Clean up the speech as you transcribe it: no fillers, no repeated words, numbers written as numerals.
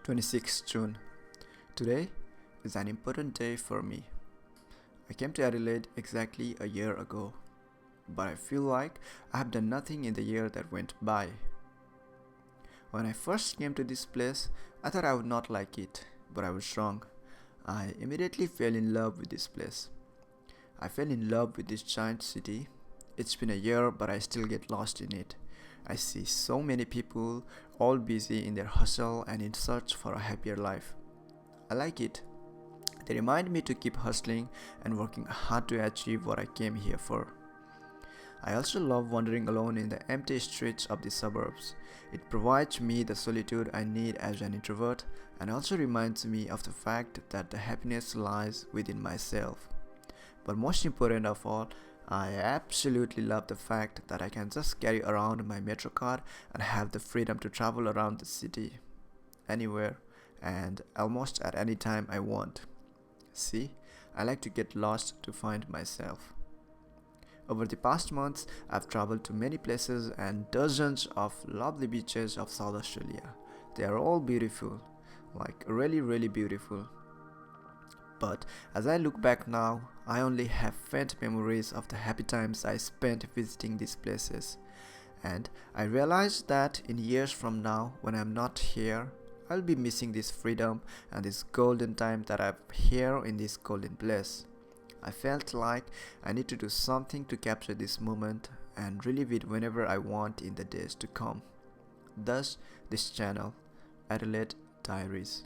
26th June. Today is an important day for me. I came to Adelaide exactly a year ago, but I feel like I have done nothing in the year that went by. When I first came to this place, I thought I would not like it, but I was wrong. I immediately fell in love with this place. I fell in love with this giant city. It's been a year, but I still get lost in it. I see so many people, all busy in their hustle and in search for a happier life. I like it. They remind me to keep hustling and working hard to achieve what I came here for. I also love wandering alone in the empty streets of the suburbs. It provides me the solitude I need as an introvert and also reminds me of the fact that the happiness lies within myself. But most important of all, I absolutely love the fact that I can just carry around my metro card and have the freedom to travel around the city, anywhere, and almost at any time I want. See, I like to get lost to find myself. Over the past months, I've traveled to many places and dozens of lovely beaches of South Australia. They are all beautiful, like really beautiful. But as I look back now, I only have faint memories of the happy times I spent visiting these places. And I realize that in years from now, when I'm not here, I'll be missing this freedom and this golden time that I'm here in this golden place. I felt like I need to do something to capture this moment and relive it whenever I want in the days to come. Thus, this channel, Adelaide Diaries.